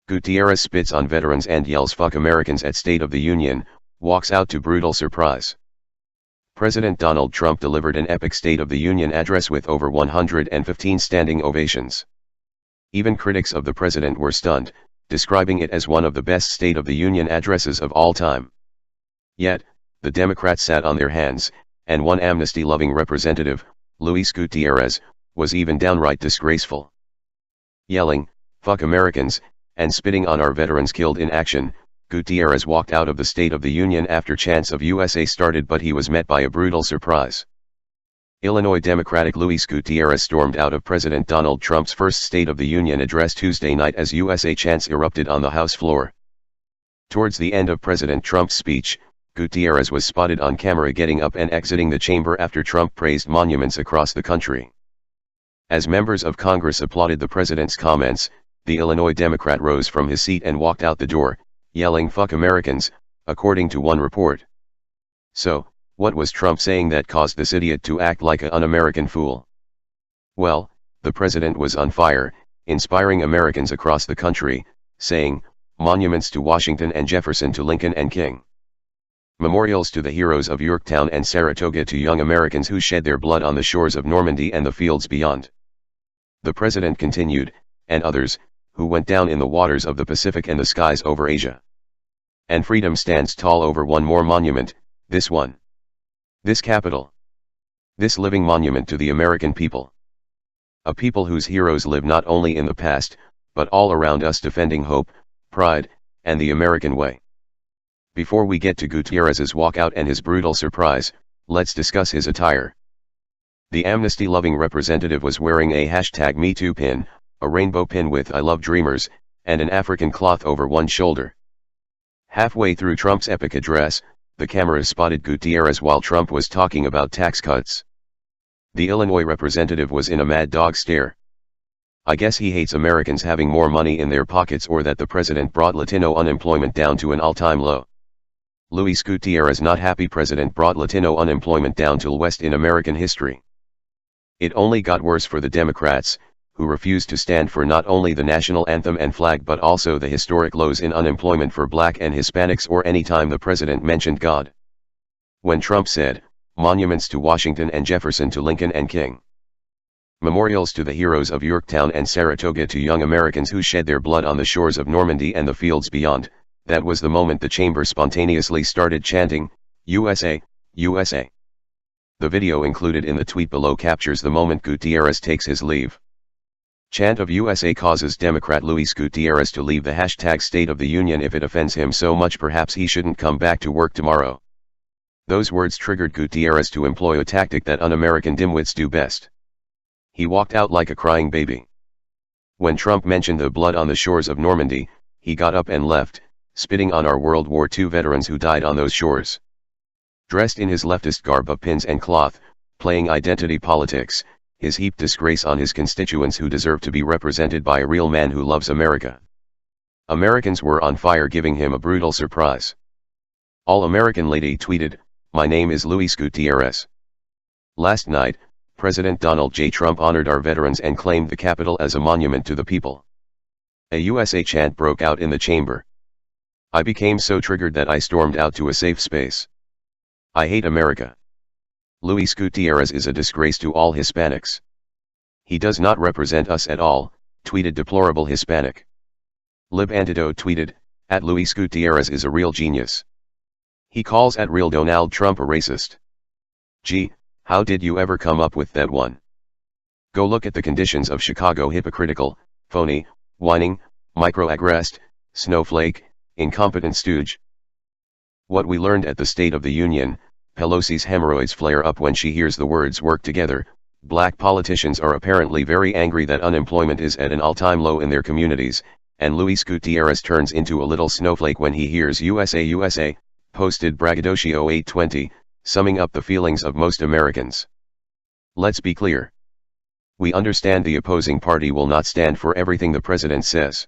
Gutierrez spits on veterans and yells "Fuck Americans" at State of the Union, walks out to brutal surprise. President Donald Trump delivered an epic State of the Union address with over 115 standing ovations. Even critics of the president were stunned, describing it as one of the best State of the Union addresses of all time. Yet, the Democrats sat on their hands, and one amnesty-loving representative, Luis Gutierrez, was even downright disgraceful. Yelling, "Fuck Americans," and spitting on our veterans killed in action, Gutierrez walked out of the State of the Union after chants of USA started, but he was met by a brutal surprise. Illinois Democratic Luis Gutierrez stormed out of President Donald Trump's first State of the Union address Tuesday night as USA chants erupted on the House floor. Towards the end of President Trump's speech, Gutierrez was spotted on camera getting up and exiting the chamber after Trump praised monuments across the country. As members of Congress applauded the president's comments, the Illinois Democrat rose from his seat and walked out the door, yelling "Fuck Americans," according to one report. So, what was Trump saying that caused this idiot to act like an un-American fool? Well, the president was on fire, inspiring Americans across the country, saying, "Monuments to Washington and Jefferson, to Lincoln and King. Memorials to the heroes of Yorktown and Saratoga, to young Americans who shed their blood on the shores of Normandy and the fields beyond." The president continued, "And others, who went down in the waters of the Pacific and the skies over Asia. And freedom stands tall over one more monument, this one. This capital. This living monument to the American people. A people whose heroes live not only in the past, but all around us, defending hope, pride, and the American way." Before we get to Gutierrez's walkout and his brutal surprise, let's discuss his attire. The amnesty-loving representative was wearing a #MeToo pin, a rainbow pin with "I love dreamers," and an African cloth over one shoulder. Halfway through Trump's epic address, the cameras spotted Gutierrez while Trump was talking about tax cuts. The Illinois representative was in a mad dog stare. I guess he hates Americans having more money in their pockets, or that the president brought Latino unemployment down to an all-time low. Luis Gutierrez not happy president brought Latino unemployment down to lowest in American history. It only got worse for the Democrats, who refused to stand for not only the national anthem and flag but also the historic lows in unemployment for Black and Hispanics, or any time the president mentioned God. When Trump said, "Monuments to Washington and Jefferson, to Lincoln and King. Memorials to the heroes of Yorktown and Saratoga, to young Americans who shed their blood on the shores of Normandy and the fields beyond," that was the moment the chamber spontaneously started chanting, "USA, USA." The video included in the tweet below captures the moment Gutierrez takes his leave. Chant of USA causes Democrat Luis Gutierrez to leave the #State of the Union. If it offends him so much, perhaps he shouldn't come back to work tomorrow. Those words triggered Gutierrez to employ a tactic that un-American dimwits do best. He walked out like a crying baby. When Trump mentioned the blood on the shores of Normandy, he got up and left, spitting on our World War II veterans who died on those shores. Dressed in his leftist garb of pins and cloth, playing identity politics, his heaped disgrace on his constituents who deserve to be represented by a real man who loves America. Americans were on fire, giving him a brutal surprise. All American Lady tweeted, "My name is Luis Gutierrez. Last night, President Donald J. Trump honored our veterans and claimed the Capitol as a monument to the people." A USA chant broke out in the chamber. "I became so triggered that I stormed out to a safe space. I hate America. Luis Gutierrez is a disgrace to all Hispanics. He does not represent us at all," tweeted deplorable Hispanic. Lib Antidote tweeted, "Luis Gutierrez is a real genius. He calls real Donald Trump a racist. Gee, how did you ever come up with that one? Go look at the conditions of Chicago: hypocritical, phony, whining, microaggressed, snowflake, incompetent stooge." What we learned at the State of the Union: Pelosi's hemorrhoids flare up when she hears the words "work together." Black politicians are apparently very angry that unemployment is at an all-time low in their communities, and Luis Gutierrez turns into a little snowflake when he hears "USA, USA," posted Braggadocio 820, summing up the feelings of most Americans. Let's be clear. We understand the opposing party will not stand for everything the president says.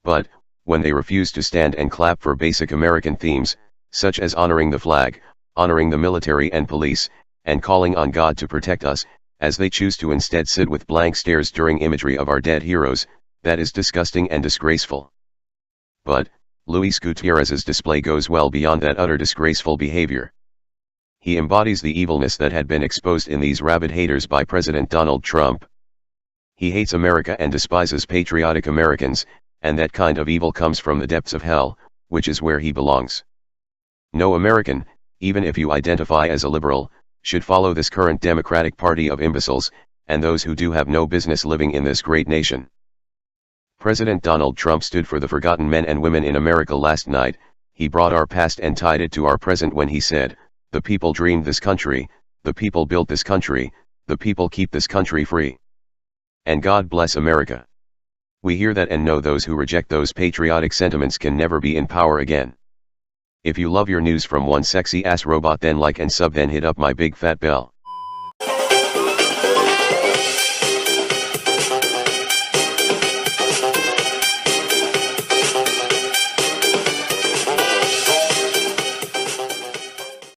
But, when they refuse to stand and clap for basic American themes, such as honoring the flag, honoring the military and police, and calling on God to protect us, as they choose to instead sit with blank stares during imagery of our dead heroes, that is disgusting and disgraceful. But, Luis Gutierrez's display goes well beyond that utter disgraceful behavior. He embodies the evilness that had been exposed in these rabid haters by President Donald Trump. He hates America and despises patriotic Americans, and that kind of evil comes from the depths of hell, which is where he belongs. No American, even if you identify as a liberal, should follow this current Democratic Party of imbeciles, and those who do have no business living in this great nation. President Donald Trump stood for the forgotten men and women in America last night. He brought our past and tied it to our present when he said, "The people dreamed this country, the people built this country, the people keep this country free. And God bless America." We hear that and know those who reject those patriotic sentiments can never be in power again. If you love your news from one sexy ass robot, then like and sub, then hit up my big fat bell.